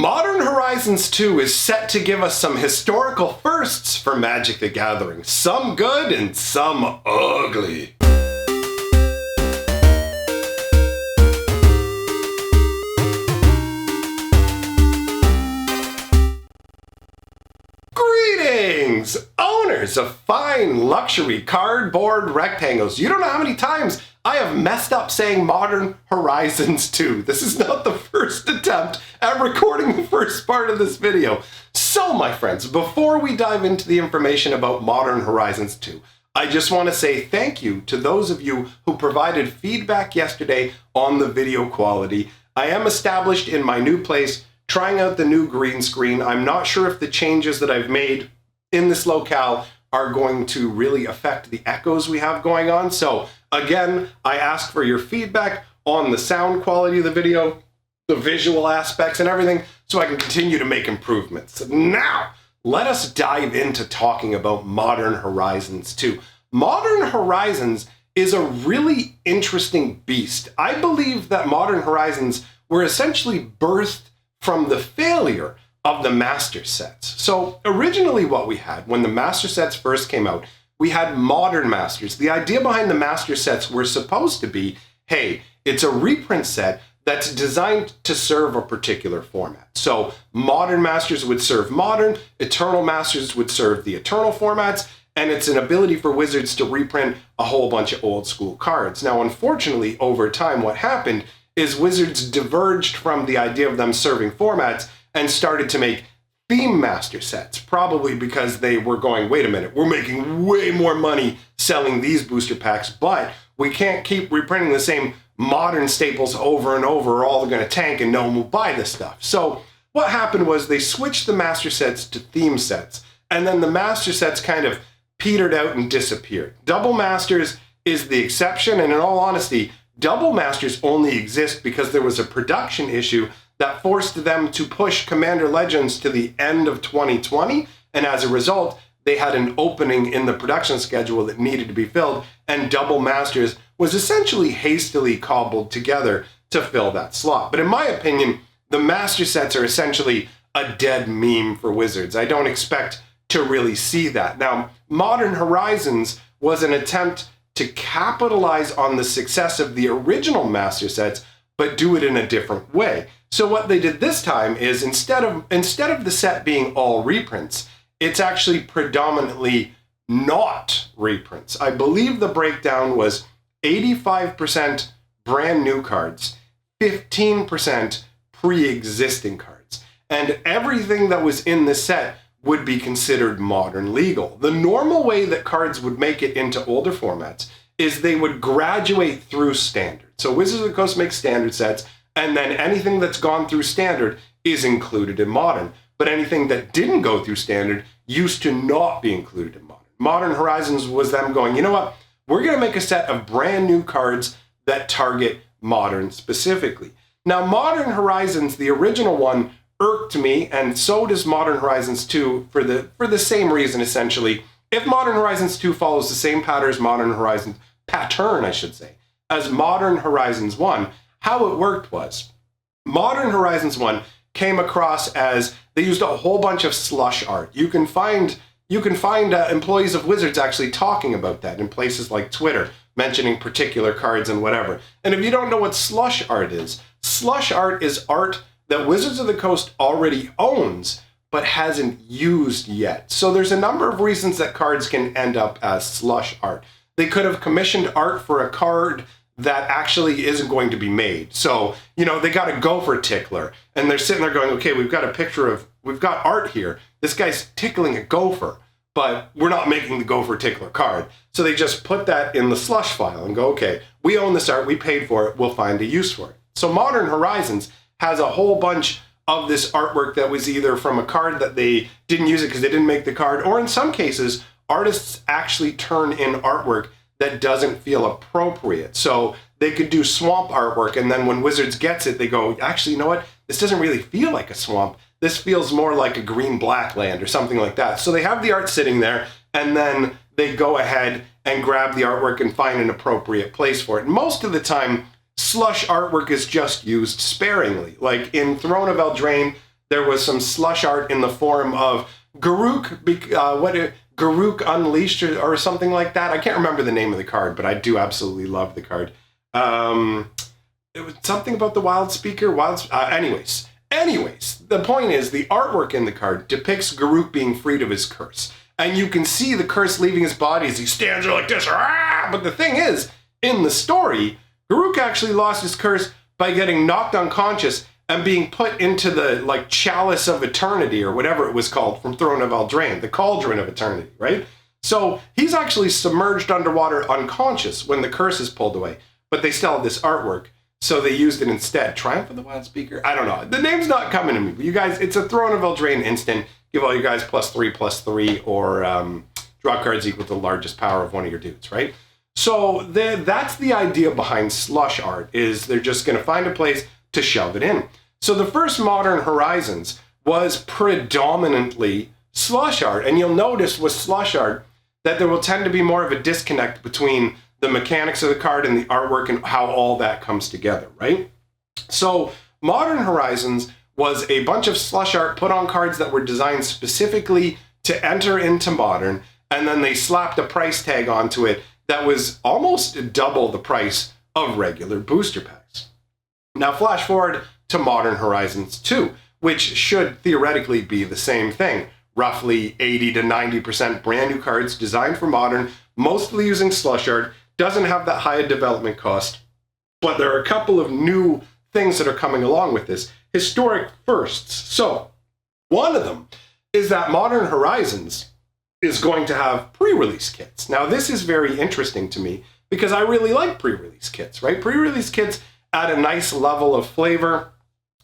Modern Horizons 2 is set to give us some historical firsts for Magic the Gathering. Some good and some ugly. Greetings, owners of fine luxury cardboard rectangles. You don't know how many times I have messed up saying Modern Horizons 2. This is not the first attempt at recording the first part of this video. So, my friends, before we dive into the information about Modern Horizons 2, I just want to say thank you to those of you who provided feedback yesterday on the video quality. I am established in my new place, trying out the new green screen. I'm not sure if the changes that I've made in this locale are going to really affect the echoes we have going on. So again, I ask for your feedback on the sound quality of the video, the visual aspects and everything, so I can continue to make improvements. Now, let us dive into talking about Modern Horizons 2. Modern Horizons is a really interesting beast. I believe that Modern Horizons were essentially birthed from the failure of the master sets. So originally what we had when the master sets first came out, we had modern masters. The idea behind the master sets were supposed to be, hey, it's a reprint set that's designed to serve a particular format. So modern masters would serve modern, eternal masters would serve the eternal formats, and it's an ability for Wizards to reprint a whole bunch of old school cards. Now, unfortunately, over time, what happened is Wizards diverged from the idea of them serving formats and started to make theme master sets, probably because they were going, wait a minute, we're making way more money selling these booster packs, but we can't keep reprinting the same modern staples over and over, or all they're going to tank and no one will buy this stuff. So what happened was they switched the master sets to theme sets, and then the master sets kind of petered out and disappeared. Double masters is the exception, and in all honesty, double masters only exist because there was a production issue that forced them to push Commander Legends to the end of 2020, and as a result, they had an opening in the production schedule that needed to be filled, and Double Masters was essentially hastily cobbled together to fill that slot. But in my opinion, the master sets are essentially a dead meme for Wizards. I don't expect to really see that. Now, Modern Horizons was an attempt to capitalize on the success of the original master sets, but do it in a different way. So what they did this time is instead of the set being all reprints, it's actually predominantly not reprints. I believe the breakdown was 85% brand new cards, 15% pre-existing cards, and everything that was in the set would be considered modern legal. The normal way that cards would make it into older formats is they would graduate through standard. So Wizards of the Coast makes standard sets, and then anything that's gone through standard is included in modern. But anything that didn't go through standard used to not be included in modern. Modern Horizons was them going, you know what? We're going to make a set of brand new cards that target modern specifically. Now, Modern Horizons, the original one, irked me, and so does Modern Horizons 2 for the same reason, essentially. If Modern Horizons 2 follows the same pattern as Modern Horizons, as Modern Horizons 1, how it worked was, Modern Horizons 1 came across as they used a whole bunch of slush art. You can find employees of Wizards actually talking about that in places like Twitter, mentioning particular cards and whatever. And if you don't know what slush art is art that Wizards of the Coast already owns, but hasn't used yet. So there's a number of reasons that cards can end up as slush art. They could have commissioned art for a card that actually isn't going to be made. So, you know, they got a gopher tickler, and they're sitting there going, okay, we've got art here. This guy's tickling a gopher, but we're not making the gopher tickler card. So they just put that in the slush file and go, okay, we own this art, we paid for it, we'll find a use for it. So Modern Horizons has a whole bunch of this artwork that was either from a card that they didn't use it because they didn't make the card, or in some cases, artists actually turn in artwork that doesn't feel appropriate. So they could do swamp artwork, and then when Wizards gets it, they go, actually, you know what? This doesn't really feel like a swamp. This feels more like a green-black land or something like that. So they have the art sitting there, and then they go ahead and grab the artwork and find an appropriate place for it. And most of the time, slush artwork is just used sparingly. Like in Throne of Eldraine, there was some slush art in the form of Garuk Unleashed or something like that. I can't remember the name of the card, but I do absolutely love the card. It was something about the Wild Speaker. Anyways, the point is the artwork in the card depicts Garuk being freed of his curse. And you can see the curse leaving his body as he stands there like this. But the thing is, in the story, Garuk actually lost his curse by getting knocked unconscious and being put into the chalice of eternity or whatever it was called from Throne of Eldraine, the cauldron of eternity, right? So he's actually submerged underwater unconscious when the curse is pulled away, but they still have this artwork. So they used it instead. Triumph of the Wild Speaker? I don't know. The name's not coming to me, but you guys, it's a Throne of Eldraine instant. Give all you guys +3/+3 or draw cards equal to the largest power of one of your dudes, right? So that's the idea behind slush art, is they're just going to find a place to shove it in. So the first Modern Horizons was predominantly slush art. And you'll notice with slush art that there will tend to be more of a disconnect between the mechanics of the card and the artwork and how all that comes together, right? So Modern Horizons was a bunch of slush art put on cards that were designed specifically to enter into Modern, and then they slapped a price tag onto it that was almost double the price of regular booster packs. Now flash forward to Modern Horizons 2, which should theoretically be the same thing. Roughly 80 to 90% brand new cards designed for Modern, mostly using slush art, doesn't have that high a development cost, but there are a couple of new things that are coming along with this. Historic firsts. So one of them is that Modern Horizons is going to have pre-release kits. Now this is very interesting to me because I really like pre-release kits, right? Pre-release kits add a nice level of flavor,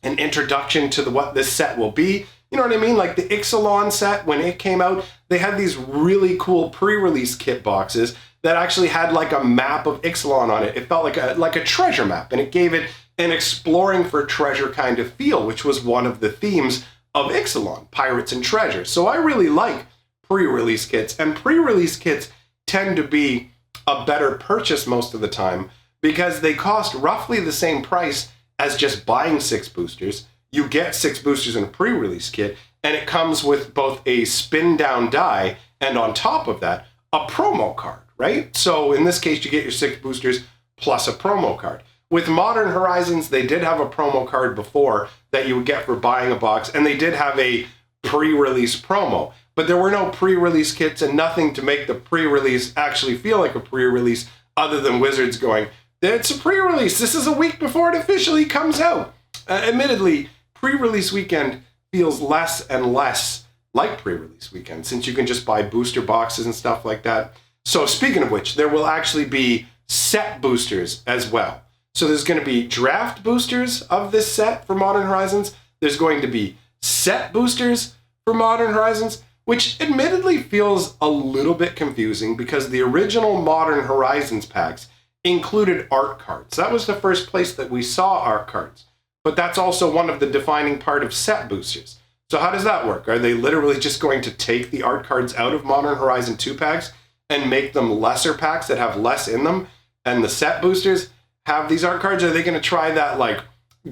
an introduction to what this set will be. You know what I mean? Like the Ixalan set, when it came out, they had these really cool pre-release kit boxes that actually had like a map of Ixalan on it. It felt like a treasure map, and it gave it an exploring for treasure kind of feel, which was one of the themes of Ixalan, pirates and treasure. So I really like pre-release kits, and pre-release kits tend to be a better purchase most of the time because they cost roughly the same price as just buying 6 boosters. You get 6 boosters in a pre-release kit, and it comes with both a spin down die and on top of that, a promo card, right? So in this case, you get your 6 boosters plus a promo card. With Modern Horizons, they did have a promo card before that you would get for buying a box, and they did have a pre-release promo, but there were no pre-release kits and nothing to make the pre-release actually feel like a pre-release other than Wizards going, it's a pre-release, this is a week before it officially comes out. Admittedly, pre-release weekend feels less and less like pre-release weekend since you can just buy booster boxes and stuff like that. So speaking of which, there will actually be set boosters as well. So there's going to be draft boosters of this set for Modern Horizons. There's going to be set boosters for Modern Horizons, which admittedly feels a little bit confusing because the original Modern Horizons packs included art cards. That was the first place that we saw art cards. But that's also one of the defining part of set boosters. So how does that work? Are they literally just going to take the art cards out of Modern Horizon 2 packs and make them lesser packs that have less in them? And the set boosters have these art cards? Are they going to try that like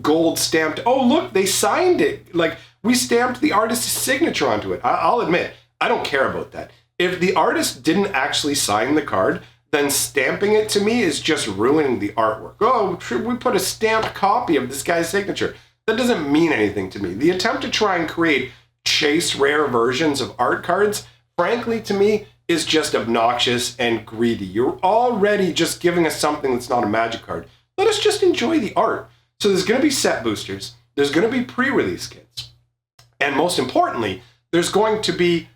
gold stamped, oh look, they signed it, like we stamped the artist's signature onto it? I'll admit, I don't care about that. If the artist didn't actually sign the card, then stamping it to me is just ruining the artwork. Oh, we put a stamped copy of this guy's signature. That doesn't mean anything to me. The attempt to try and create chase rare versions of art cards, frankly, to me, is just obnoxious and greedy. You're already just giving us something that's not a Magic card. Let us just enjoy the art. So there's going to be set boosters. There's going to be pre-release kits. And most importantly, there's going to be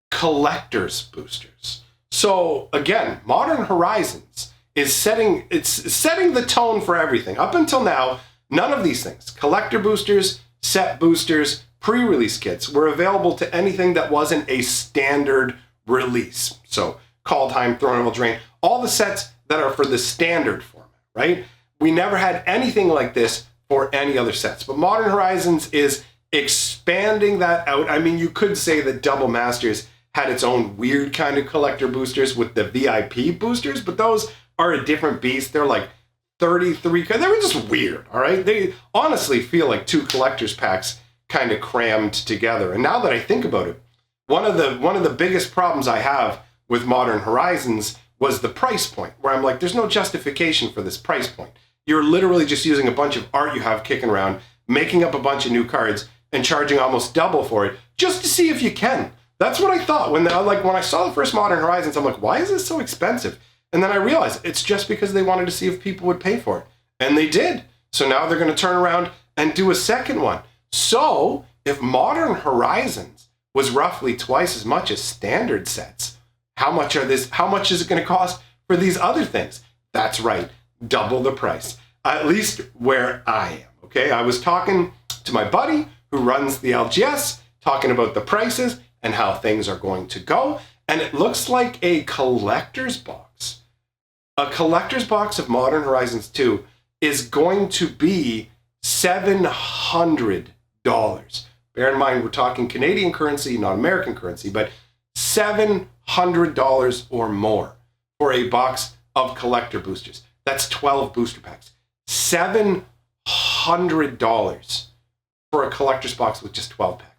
collector's boosters. So again, Modern Horizons is setting the tone for everything. Up until now, none of these things, collector boosters, set boosters, pre-release kits, were available to anything that wasn't a standard release. So Kaldheim, Throne of Eldraine, all the sets that are for the standard format, right? We never had anything like this for any other sets. But Modern Horizons is expanding that out. I mean, you could say that Double Masters had its own weird kind of collector boosters with the VIP boosters, but those are a different beast. They're like 33, they were just weird, all right? They honestly feel like 2 collector's packs kind of crammed together. And now that I think about it, one of the biggest problems I have with Modern Horizons was the price point, where I'm like, there's no justification for this price point. You're literally just using a bunch of art you have kicking around, making up a bunch of new cards, and charging almost double for it just to see if you can. That's what I thought when I saw the first Modern Horizons. I'm like, why is this so expensive? And then I realized it's just because they wanted to see if people would pay for it, and they did. So now they're going to turn around and do a second one. So if Modern Horizons was roughly twice as much as standard sets, how much is it going to cost for these other things? That's right, double the price. At least where I am. Okay, I was talking to my buddy who runs the LGS, talking about the prices and how things are going to go, and it looks like a collector's box. A collector's box of Modern Horizons 2 is going to be $700. Bear in mind, we're talking Canadian currency, not American currency, but $700 or more for a box of collector boosters. That's 12 booster packs. $700 for a collector's box with just 12 packs.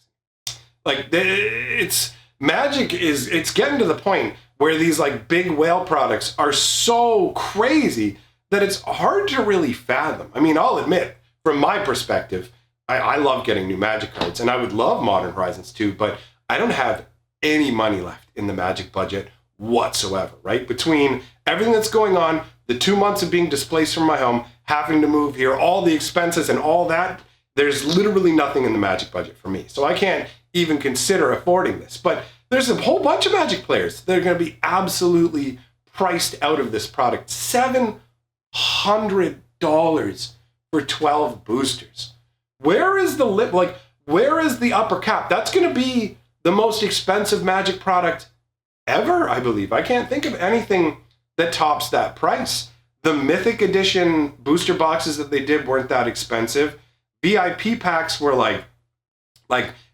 Like, it's getting to the point where these like big whale products are so crazy that it's hard to really fathom. I mean, I'll admit, from my perspective, I love getting new Magic cards, and I would love Modern Horizons 2, but I don't have any money left in the Magic budget whatsoever, right? Between everything that's going on, the 2 months of being displaced from my home, having to move here, all the expenses and all that, there's literally nothing in the Magic budget for me. So I can't even consider affording this. But there's a whole bunch of Magic players that are going to be absolutely priced out of this product. $700 for 12 boosters. Where is where is the upper cap? That's going to be the most expensive Magic product ever, I believe. I can't think of anything that tops that price. The Mythic Edition booster boxes that they did weren't that expensive. VIP packs were like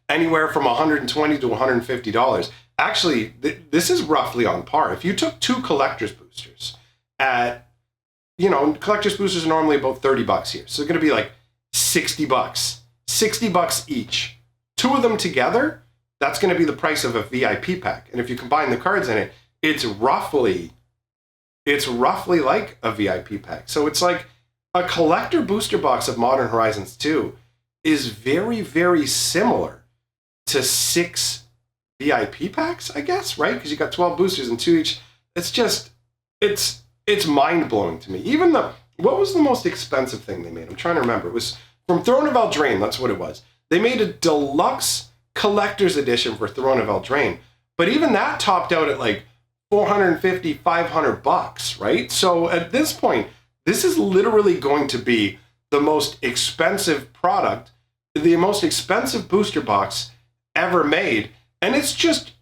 anywhere from $120 to $150. Actually, this is roughly on par. If you took two collector's boosters at, collector's boosters are normally about $30 here. So it's going to be like $60. $60 each. Two of them together, that's going to be the price of a VIP pack. And if you combine the cards in it, it's roughly like a VIP pack. So it's like a collector booster box of Modern Horizons 2 is very, very similar to 6 VIP packs, I guess, right? Because you got 12 boosters and 2 each. It's mind-blowing to me. Even what was the most expensive thing they made? I'm trying to remember. It was from Throne of Eldraine, that's what it was. They made a deluxe collector's edition for Throne of Eldraine, but even that topped out at like $450, $500, right? So at this point, this is literally going to be the most expensive product, the most expensive booster box ever made, and it's just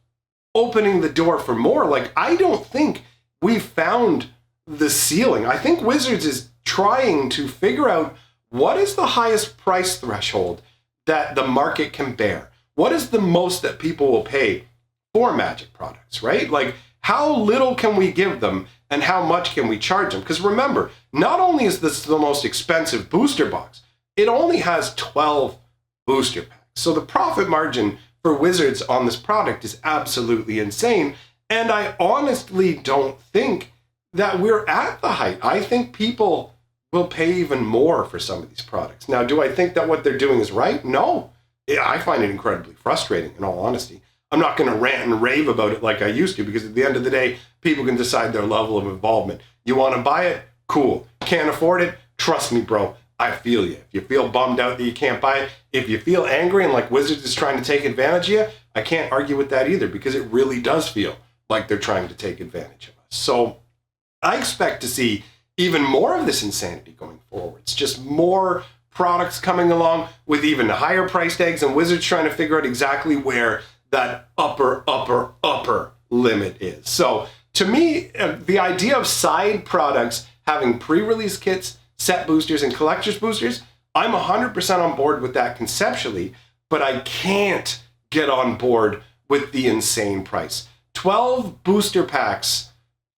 opening the door for more. Like, I don't think we've found the ceiling. I think Wizards is trying to figure out what is the highest price threshold that the market can bear. What is the most that people will pay for Magic products, right? Like, how little can we give them and how much can we charge them? Because remember, not only is this the most expensive booster box, it only has 12 booster packs. So the profit margin for Wizards on this product is absolutely insane. And I honestly don't think that we're at the height. I think people will pay even more for some of these products. Now, do I think that what they're doing is right? No. I find it incredibly frustrating, in all honesty. I'm not going to rant and rave about it like I used to, because at the end of the day, people can decide their level of involvement. You want to buy it? Cool. Can't afford it? Trust me, bro. I feel you. If you feel bummed out that you can't buy it, if you feel angry and like Wizards is trying to take advantage of you, I can't argue with that either, because it really does feel like they're trying to take advantage of us. So I expect to see even more of this insanity going forward. It's just more products coming along with even higher priced eggs, and Wizards trying to figure out exactly where that upper limit is. So to me, the idea of side products having pre-release kits, set boosters, and collector's boosters, I'm 100% on board with that conceptually, but I can't get on board with the insane price. 12 booster packs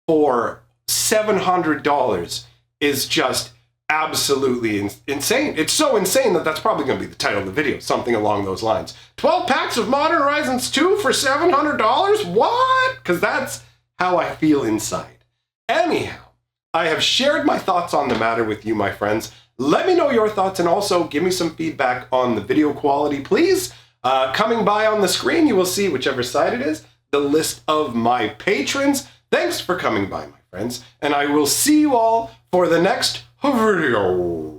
for $700 is just absolutely insane. It's so insane that that's probably going to be the title of the video, something along those lines. 12 packs of Modern Horizons 2 for $700? What? Because that's how I feel inside. Anyhow, I have shared my thoughts on the matter with you, my friends. Let me know your thoughts and also give me some feedback on the video quality, please. Coming by on the screen, you will see, whichever side it is, the list of my patrons. Thanks for coming by, my friends, and I will see you all for the next video.